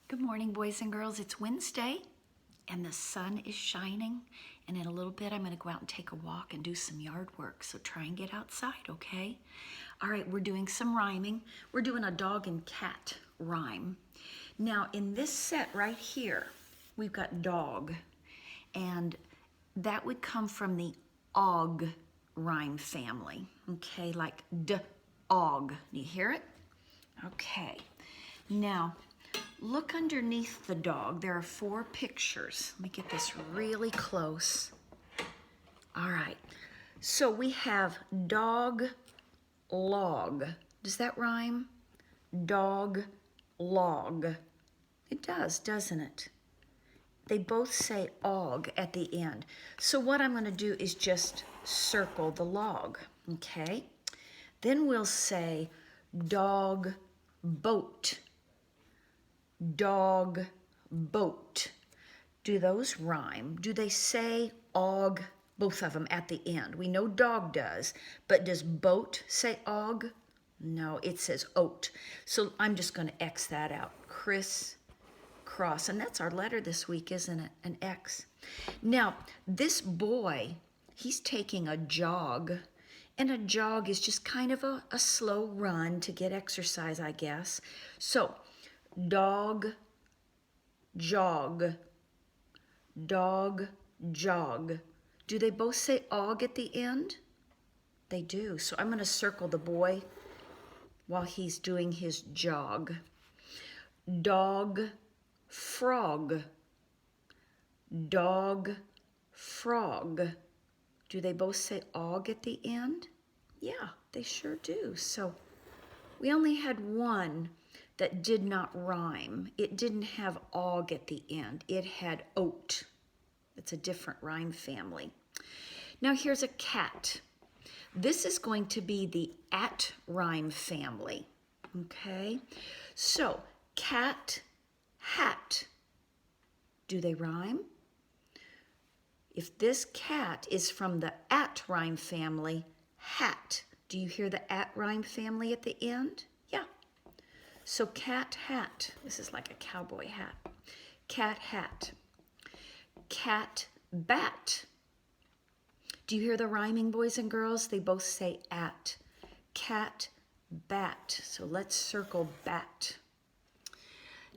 Good morning, boys and girls. It's Wednesday and the sun is shining. And in a little bit, I'm going to go out and take a walk and do some yard work. So try and get outside, okay? All right, we're doing some rhyming. We're doing a dog and cat rhyme. Now, in this set right here, we've got dog. And that would come from the og rhyme family, okay? Like d-og. Do you hear it? Okay. Now, look underneath the dog. There are 4 pictures. Let me get this really close. All right. So we have dog, log. Does that rhyme? Dog, log. It does, doesn't it? They both say og at the end. So what I'm going to do is just circle the log, okay? Then we'll say dog, boat. Dog, boat. Do those rhyme? Do they say og, both of them at the end? We know dog does, but does boat say og? No, it says oat. So I'm just going to X that out. Cross. And that's our letter this week, isn't it? An X. Now, this boy, he's taking a jog. And a jog is just kind of a slow run to get exercise, I guess. So, dog, jog. Dog, jog. Do they both say og at the end? They do. So I'm going to circle the boy while he's doing his jog. Dog, frog. Dog, frog. Do they both say og at the end? Yeah, they sure do. So we only had one that did not rhyme. It didn't have og at the end. It had oat. It's a different rhyme family. Now here's a cat. This is going to be the at rhyme family. Okay? So, cat, hat. Do they rhyme? If this cat is from the at rhyme family, hat. Do you hear the at rhyme family at the end? Yeah. So cat, hat. This is like a cowboy hat. Cat, hat. Cat, bat. Do you hear the rhyming, boys and girls? They both say at. Cat, bat. So let's circle bat.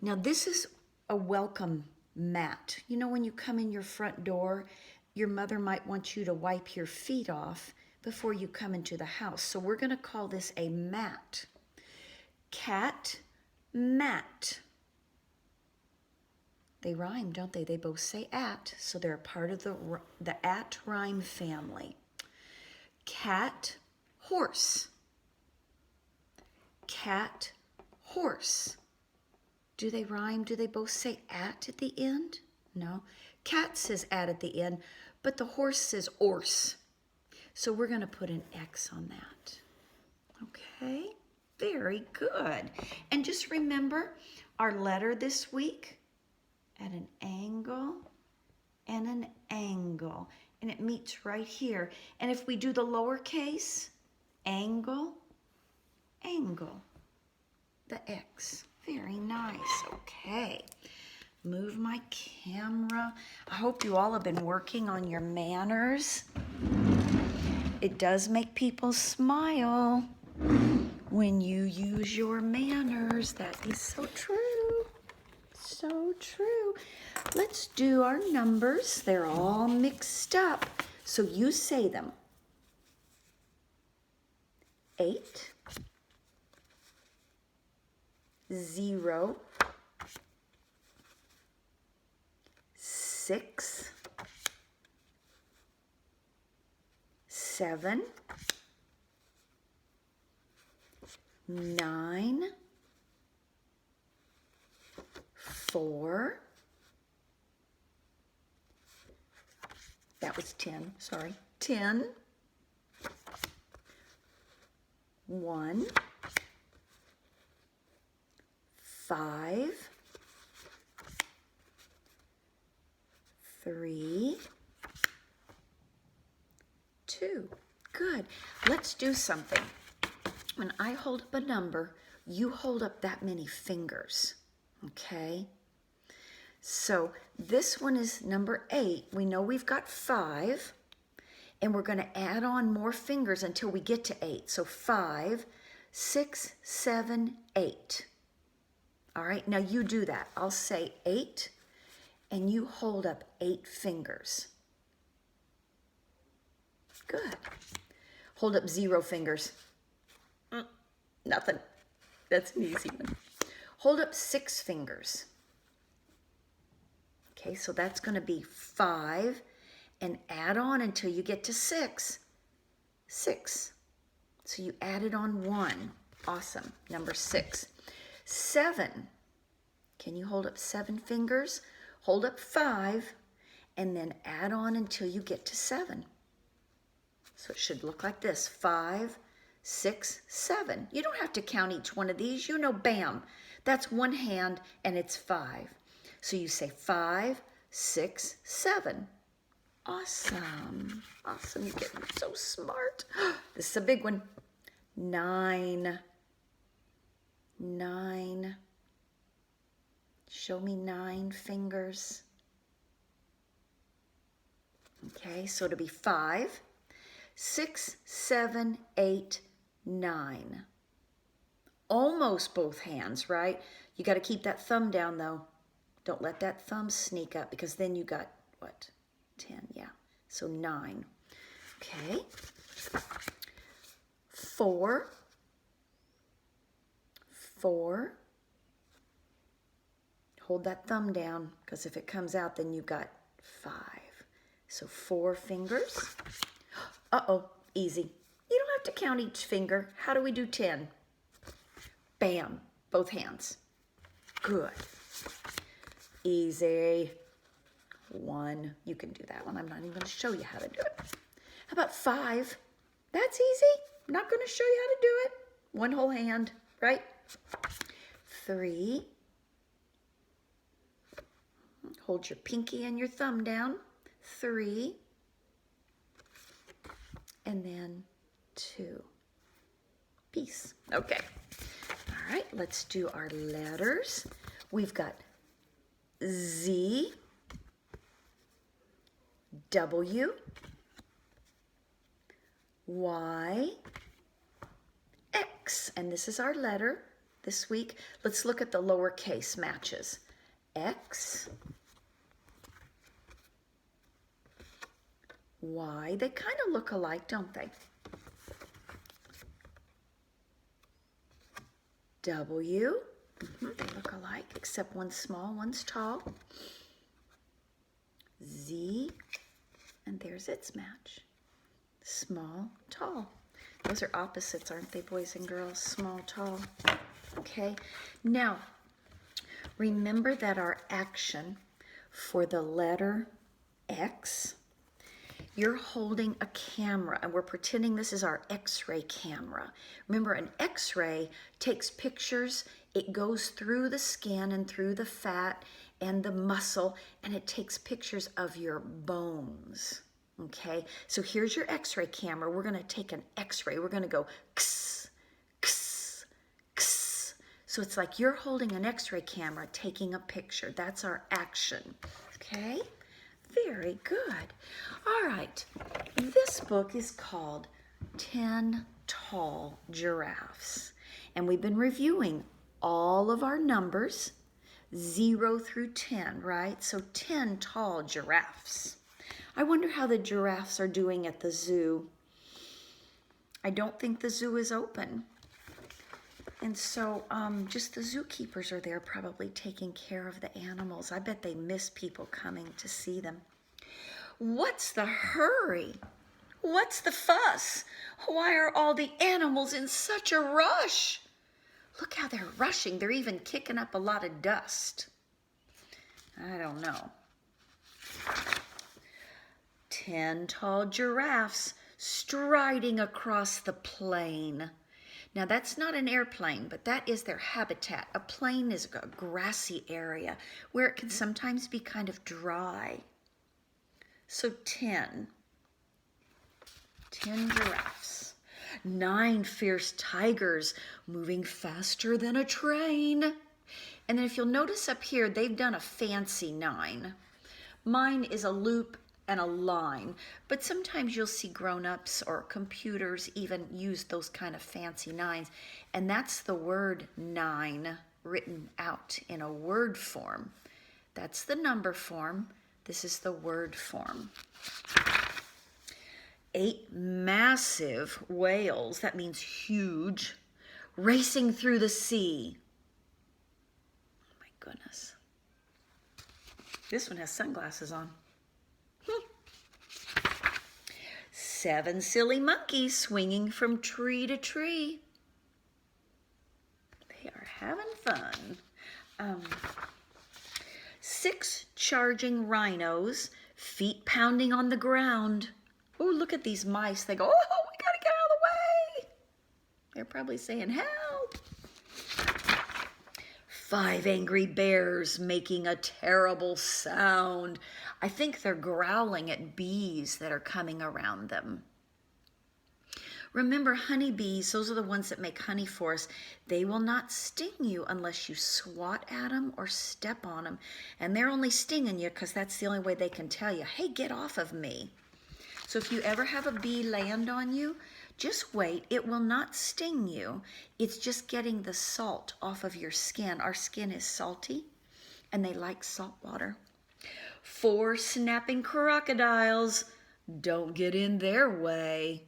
Now this is a welcome mat. You know, when you come in your front door, your mother might want you to wipe your feet off before you come into the house. So we're going to call this a mat. Cat, mat. They rhyme, don't they? They both say at, so they're a part of the at rhyme family. Cat, horse. Cat, horse. Do they rhyme? Do they both say at the end? No. Cat says at the end, but the horse says orse. So we're going to put an X on that. Okay? Very good. And just remember our letter this week, at an angle and an angle. And it meets right here. And if we do the lowercase, angle, angle, the X. Very nice. Okay. Move my camera. I hope you all have been working on your manners. It does make people smile when you use your manners. That is so true. So true. Let's do our numbers. They're all mixed up. So you say them. 8, 0, 6, 7, 9, 4, that was 10, sorry, 10, 1, 5, 3, 2. Good. Let's do something. When I hold up a number, you hold up that many fingers, okay? So this one is number 8. We know we've got 5, and we're going to add on more fingers until we get to 8. So 5, 6, 7, 8. All right, now you do that. I'll say 8, and you hold up 8 fingers. Good. Hold up 0 fingers. Nothing. That's an easy one. Hold up 6 fingers. Okay, so that's going to be 5, and add on until you get to 6. 6. So you added on 1. Awesome. Number 6. 7. Can you hold up 7 fingers? Hold up 5, and then add on until you get to 7. So it should look like this. 5, 6, 7. You don't have to count each one of these. You know, bam, that's one hand, and it's 5. So you say 5, 6, 7. Awesome. Awesome. You're getting so smart. This is a big one. 9. 9. Show me 9 fingers. Okay, so it'll be 5, 6, 7, 8, 9. Almost both hands, right? You got to keep that thumb down, though. Don't let that thumb sneak up, because then you got, what, 10, yeah. So 9. Okay. 4, 4. Hold that thumb down, because if it comes out, then you got 5. So 4 fingers. Uh-oh, easy. You don't have to count each finger. How do we do 10? Bam, both hands. Good. Easy. 1. You can do that one. I'm not even going to show you how to do it. How about 5? That's easy. I'm not going to show you how to do it. 1 whole hand, right? 3. Hold your pinky and your thumb down. 3. And then 2. Peace. Okay. All right, let's do our letters. We've got Z, W, Y, X. And this is our letter this week. Let's look at the lowercase matches. X, Y. They kind of look alike, don't they? W. They look alike, except one's small, one's tall. Z. And there's its match. Small, tall. Those are opposites, aren't they, boys and girls? Small, tall. Okay. Now, remember that our action for the letter X, you're holding a camera, and we're pretending this is our X-ray camera. Remember, an X-ray takes pictures. It goes through the skin and through the fat and the muscle, and it takes pictures of your bones. Okay, so here's your X-ray camera. We're going to take an X-ray. We're going to go kss, kss, kss. So it's like you're holding an X-ray camera taking a picture. That's our action. Okay, very good. All right, this book is called 10 Tall Giraffes. And we've been reviewing all of our numbers, 0 through 10, right? So 10 tall giraffes. I wonder how the giraffes are doing at the zoo. I don't think the zoo is open. And so just the zookeepers are there probably taking care of the animals. I bet they miss people coming to see them. What's the hurry? What's the fuss? Why are all the animals in such a rush? Look how they're rushing. They're even kicking up a lot of dust. I don't know. 10 tall giraffes striding across the plain. Now that's not an airplane, but that is their habitat. A plain is a grassy area where it can sometimes be kind of dry. So 10 giraffes. 9 fierce tigers moving faster than a train. And then if you'll notice up here, they've done a fancy 9. Mine is a loop and a line, but sometimes you'll see grown-ups or computers even use those kind of fancy 9s, and that's the word 9 written out in a word form. That's the number form. This is the word form. 8 massive whales, that means huge, racing through the sea. Oh my goodness. This one has sunglasses on. 7 silly monkeys swinging from tree to tree. They are having fun. 6 charging rhinos, feet pounding on the ground. Oh, look at these mice. They go, oh, we gotta get out of the way. They're probably saying, help. 5 angry bears making a terrible sound. I think they're growling at bees that are coming around them. Remember, honeybees, those are the ones that make honey for us. They will not sting you unless you swat at them or step on them. And they're only stinging you because that's the only way they can tell you, hey, get off of me. So if you ever have a bee land on you, just wait. It will not sting you. It's just getting the salt off of your skin. Our skin is salty, and they like salt water. 4 snapping crocodiles. Don't get in their way.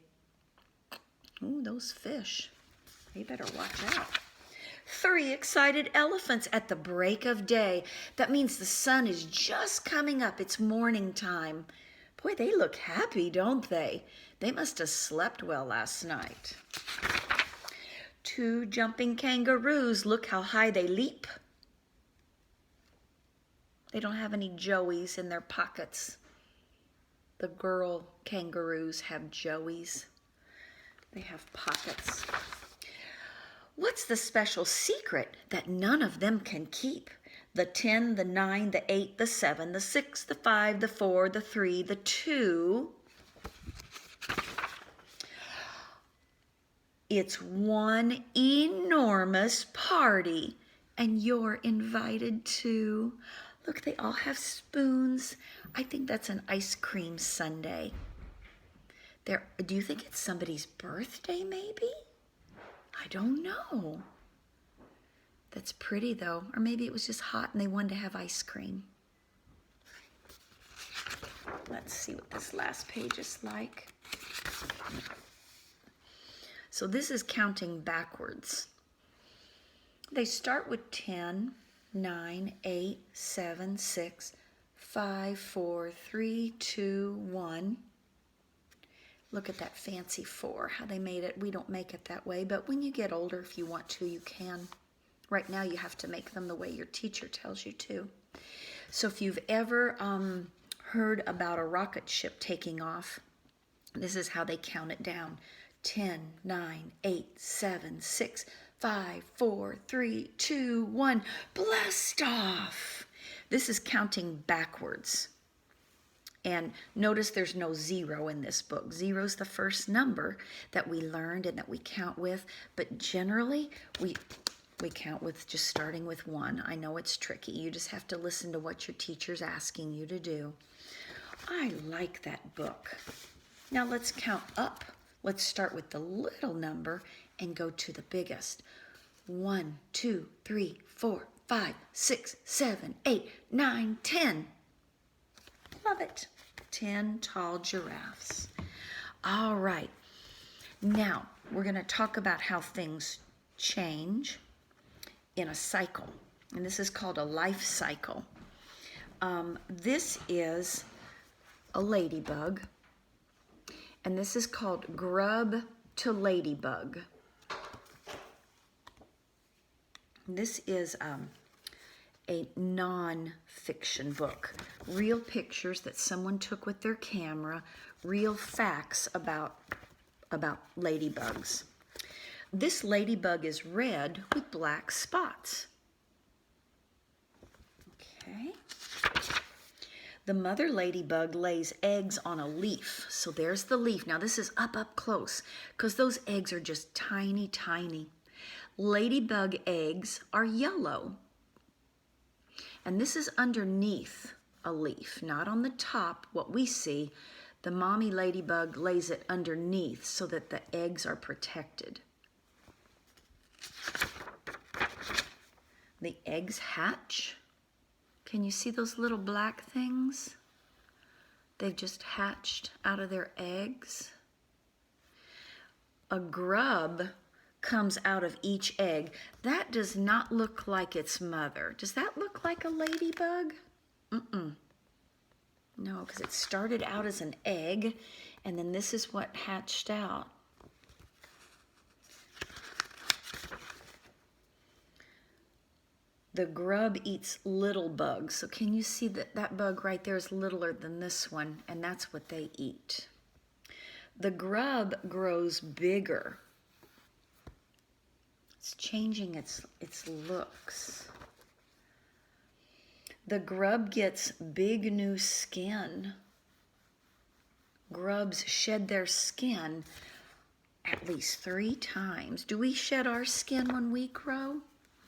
Ooh, those fish. They better watch out. 3 excited elephants at the break of day. That means the sun is just coming up. It's morning time. Boy, they look happy, don't they? They must have slept well last night. 2 jumping kangaroos. Look how high they leap. They don't have any joeys in their pockets. The girl kangaroos have joeys. They have pockets. What's the special secret that none of them can keep? The 10, the 9, the 8, the 7, the 6, the 5, the 4, the 3, the 2. It's one enormous party, and you're invited too. Look, they all have spoons. I think that's an ice cream sundae. Do you think it's somebody's birthday, maybe? I don't know. That's pretty, though. Or maybe it was just hot and they wanted to have ice cream. Let's see what this last page is like. So this is counting backwards. They start with 10, 9, 8, 7, 6, 5, 4, 3, 2, 1. Look at that fancy 4, how they made it. We don't make it that way, but when you get older, if you want to, you can. Right now, you have to make them the way your teacher tells you to. So if you've ever heard about a rocket ship taking off, this is how they count it down. 10, 9, 8, 7, 6, 5, 4, 3, 2, 1. Blast off! This is counting backwards. And notice there's no 0 in this book. 0 is the first number that we learned and that we count with. But generally, we count with just starting with 1. I know it's tricky. You just have to listen to what your teacher's asking you to do. I like that book. Now let's count up. Let's start with the little number and go to the biggest. 1, 2, 3, 4, 5, 6, 7, 8, 9, 10. Love it. 10 tall giraffes. All right. Now, we're going to talk about how things change in a cycle. And this is called a life cycle. This is a ladybug. And this is called Grub to Ladybug. This is a non-fiction book. Real pictures that someone took with their camera, real facts about ladybugs. This ladybug is red with black spots. Okay. The mother ladybug lays eggs on a leaf. So there's the leaf. Now this is up close because those eggs are just tiny, tiny. Ladybug eggs are yellow. And this is underneath a leaf, not on the top, what we see. The mommy ladybug lays it underneath so that the eggs are protected. The eggs hatch. Can you see those little black things? They've just hatched out of their eggs. A grub comes out of each egg. That does not look like its mother. Does that look like a ladybug? Mm-mm. No, because it started out as an egg, and then this is what hatched out. The grub eats little bugs. So can you see that that bug right there is littler than this one, and that's what they eat. The grub grows bigger. It's changing its looks. The grub gets big new skin. Grubs shed their skin at least 3 times. Do we shed our skin when we grow?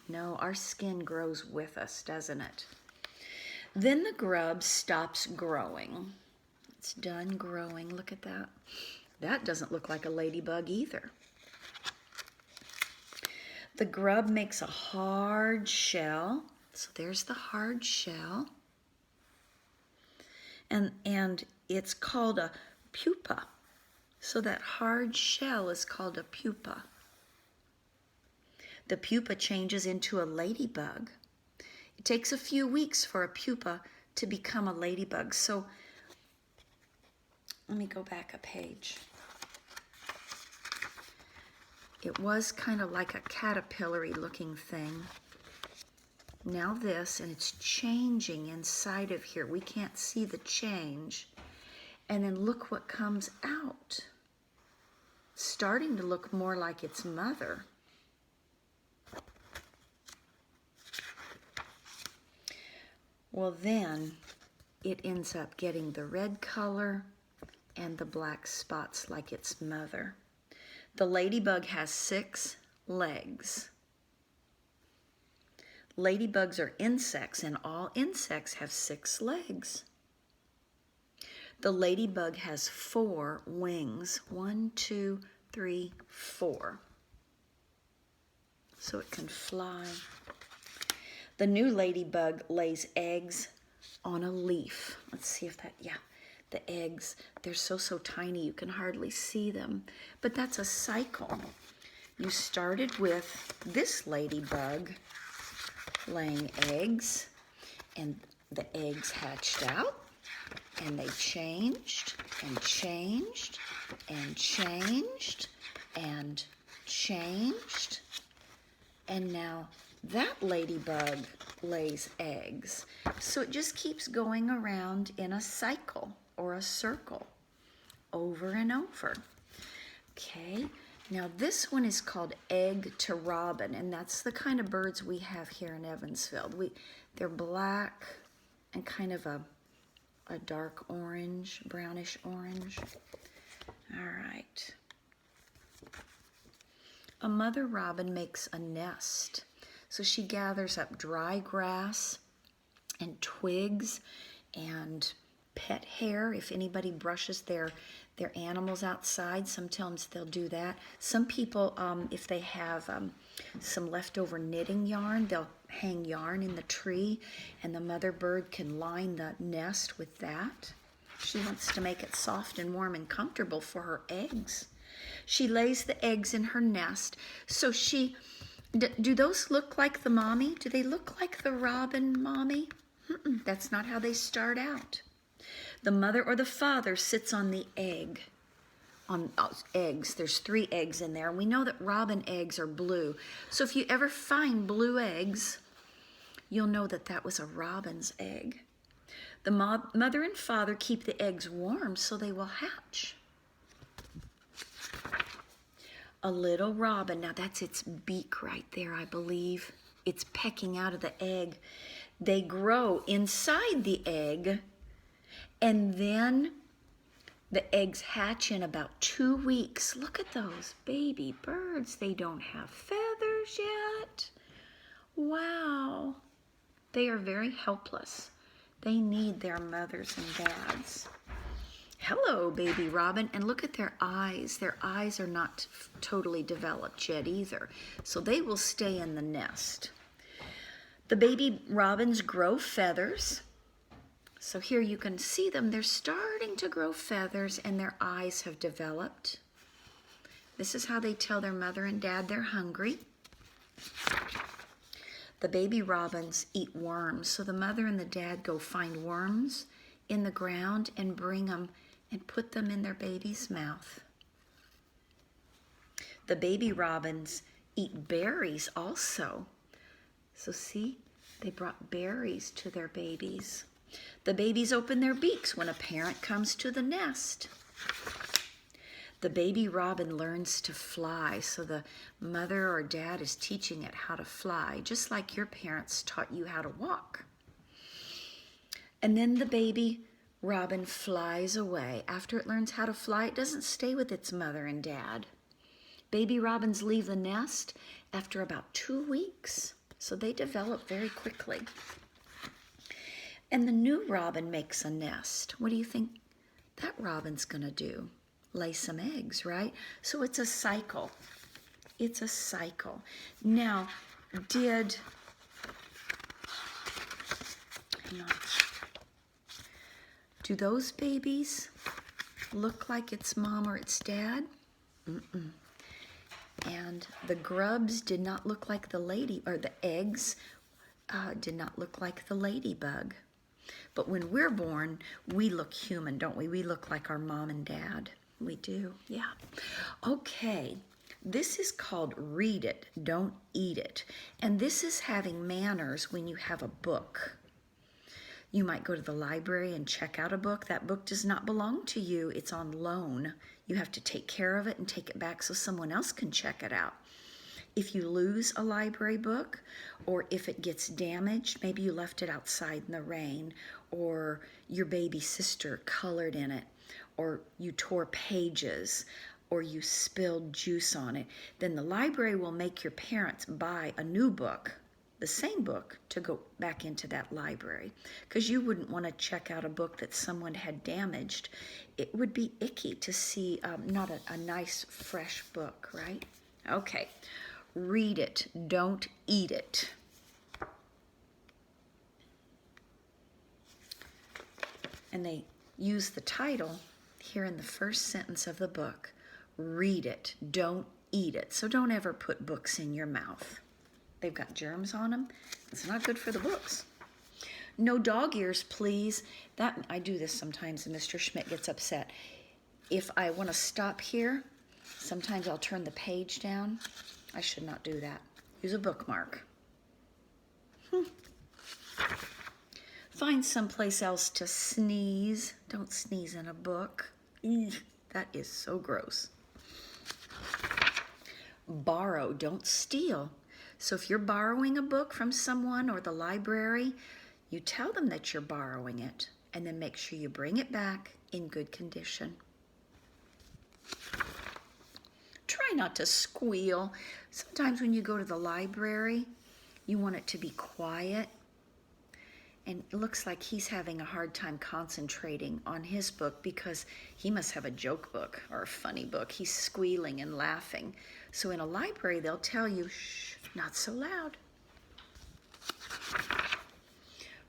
No, our skin grows with us, doesn't it? Then the grub stops growing. It's done growing. Look at that. That doesn't look like a ladybug either. The grub makes a hard shell. So there's the hard shell. And it's called a pupa. So that hard shell is called a pupa. The pupa changes into a ladybug. It takes a few weeks for a pupa to become a ladybug. So let me go back a page. It was kind of like a caterpillar-y looking thing. Now this, and it's changing inside of here. We can't see the change. And then look what comes out. It's starting to look more like its mother. Well, then it ends up getting the red color and the black spots like its mother. The ladybug has 6 legs. Ladybugs are insects, and all insects have 6 legs. The ladybug has 4 wings. 1, 2, 3, 4. So it can fly. The new ladybug lays eggs on a leaf. Let's see if that, yeah. The eggs, they're so tiny you can hardly see them. But that's a cycle. You started with this ladybug laying eggs, and the eggs hatched out, and they changed and changed and changed and changed, and now that ladybug lays eggs. So it just keeps going around in a cycle or a circle over and over. Okay, now this one is called egg to robin, and that's the kind of birds we have here in Evansville. They're black and kind of a dark orange, brownish orange. All right. A mother robin makes a nest. So she gathers up dry grass and twigs and pet hair. If anybody brushes their animals outside, sometimes they'll do that. Some people, if they have some leftover knitting yarn, they'll hang yarn in the tree, and the mother bird can line the nest with that. She wants to make it soft and warm and comfortable for her eggs. She lays the eggs in her nest. So do those look like the mommy? Do they look like the robin mommy? That's not how they start out. The mother or the father sits on the egg. On eggs, there's 3 eggs in there. We know that robin eggs are blue. So if you ever find blue eggs, you'll know that that was a robin's egg. The mother and father keep the eggs warm so they will hatch. A little robin, now that's its beak right there, I believe. It's pecking out of the egg. They grow inside the egg, and then the eggs hatch in about 2 weeks. Look at those baby birds. They don't have feathers yet. Wow. They are very helpless. They need their mothers and dads. Hello, baby robin. And look at their eyes. Their eyes are not totally developed yet either. So they will stay in the nest. The baby robins grow feathers. So here you can see them. They're starting to grow feathers and their eyes have developed. This is how they tell their mother and dad they're hungry. The baby robins eat worms. So the mother and the dad go find worms in the ground and bring them and put them in their baby's mouth. The baby robins eat berries also. So see, they brought berries to their babies. The babies open their beaks when a parent comes to the nest. The baby robin learns to fly, so the mother or dad is teaching it how to fly, just like your parents taught you how to walk. And then the baby robin flies away. After it learns how to fly, it doesn't stay with its mother and dad. Baby robins leave the nest after about 2 weeks, so they develop very quickly. And the new robin makes a nest. What do you think that robin's gonna do? Lay some eggs, right? So it's a cycle. It's a cycle. Now, do those babies look like it's mom or it's dad? Mm-mm. And the grubs did not look like the the eggs did not look like the ladybug. But when we're born, we look human, don't we? We look like our mom and dad. We do, yeah. Okay, this is called read it, don't eat it. And this is having manners when you have a book. You might go to the library and check out a book. That book does not belong to you. It's on loan. You have to take care of it and take it back so someone else can check it out. If you lose a library book, or if it gets damaged, maybe you left it outside in the rain, or your baby sister colored in it, or you tore pages, or you spilled juice on it, then the library will make your parents buy a new book, the same book, to go back into that library, because you wouldn't want to check out a book that someone had damaged. It would be icky to see not a nice, fresh book, right? Okay. Read it, don't eat it. And they use the title here in the first sentence of the book. Read it, don't eat it. So don't ever put books in your mouth. They've got germs on them. It's not good for the books. No dog ears, please. I do this sometimes and Mr. Schmidt gets upset. If I want to stop here, sometimes I'll turn the page down. I should not do that. Use a bookmark. Find someplace else to sneeze. Don't sneeze in a book. Eugh, that is so gross. Borrow, don't steal. So if you're borrowing a book from someone or the library, you tell them that you're borrowing it and then make sure you bring it back in good condition. Try not to squeal. Sometimes when you go to the library, you want it to be quiet. And it looks like he's having a hard time concentrating on his book because he must have a joke book or a funny book. He's squealing and laughing. So in a library, they'll tell you, shh, not so loud.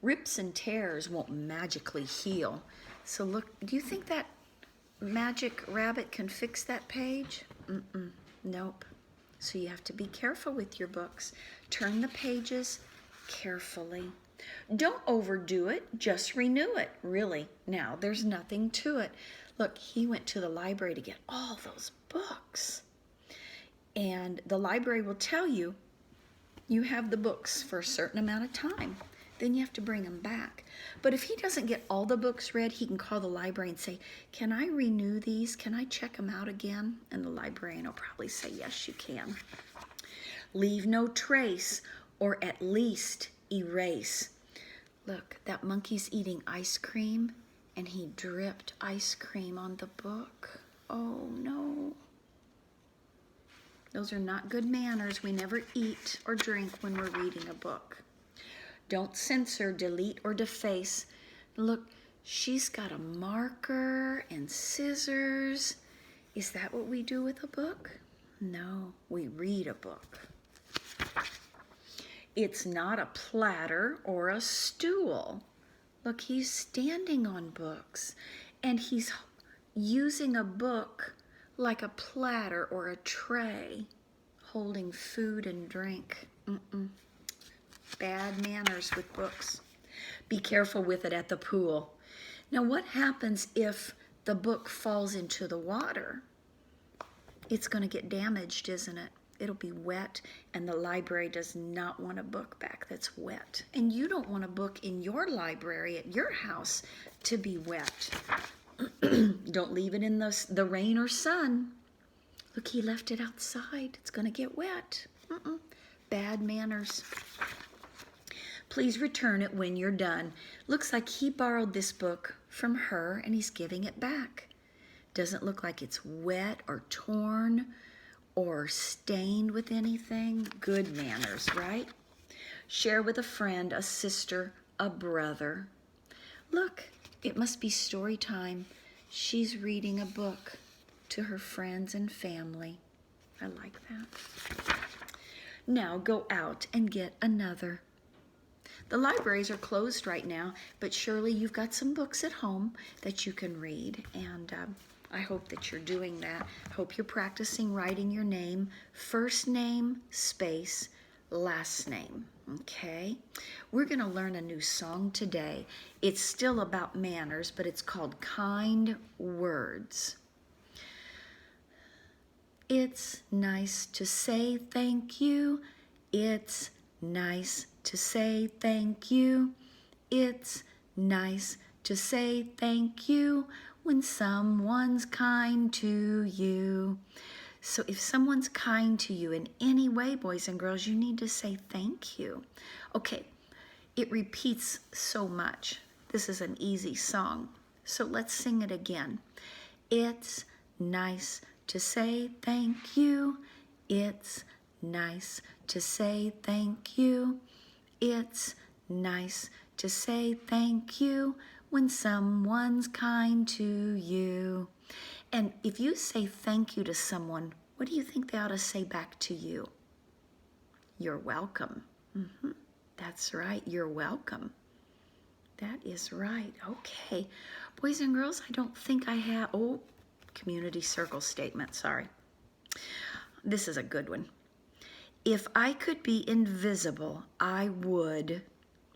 Rips and tears won't magically heal. So look, do you think that magic rabbit can fix that page? Nope. So you have to be careful with your books. Turn the pages carefully. Don't overdo it, just renew it, really. Now, there's nothing to it. Look, he went to the library to get all those books. And the library will tell you, you have the books for a certain amount of time. Then you have to bring them back. But if he doesn't get all the books read, he can call the library and say, can I renew these? Can I check them out again? And the librarian will probably say, yes, you can. Leave no trace, or at least erase. Look, that monkey's eating ice cream, and he dripped ice cream on the book. Oh, no. Those are not good manners. We never eat or drink when we're reading a book. Don't censor, delete, or deface. Look, she's got a marker and scissors. Is that what we do with a book? No, we read a book. It's not a platter or a stool. Look, he's standing on books, and he's using a book like a platter or a tray, holding food and drink. Bad manners with books. Be careful with it at the pool. Now, what happens if the book falls into the water? It's going to get damaged, isn't it? It'll be wet, and the library does not want a book back that's wet. And you don't want a book in your library at your house to be wet. Don't leave it in the rain or sun. Look, he left it outside. It's going to get wet. Bad manners. Please return it when you're done. Looks like he borrowed this book from her, and he's giving it back. Doesn't look like it's wet or torn or stained with anything. Good manners, right? Share with a friend, a sister, a brother. Look, it must be story time. She's reading a book to her friends and family. I like that. Now go out and get another. The libraries are closed right now, but surely you've got some books at home that you can read, and I hope that you're doing that. I hope you're practicing writing your name, first name, space, last name, okay? We're going to learn a new song today. It's still about manners, but it's called Kind Words. It's nice to say thank you. It's nice to say thank you. It's nice to say thank you when someone's kind to you. So if someone's kind to you in any way, boys and girls, you need to say thank you. Okay, it repeats so much. This is an easy song, so let's sing it again. It's nice to say thank you. It's nice to say thank you. It's nice to say thank you when someone's kind to you. And if you say thank you to someone, what do you think they ought to say back to you? You're welcome. That's right, you're welcome. That is right. Okay. Boys and girls, I don't think I have, community circle statement, sorry. This is a good one. If I could be invisible, I would.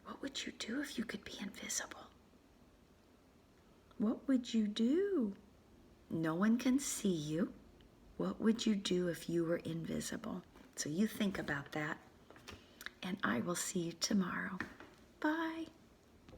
What would you do if you could be invisible? What would you do? No one can see you. What would you do if you were invisible? So you think about that, and I will see you tomorrow. Bye.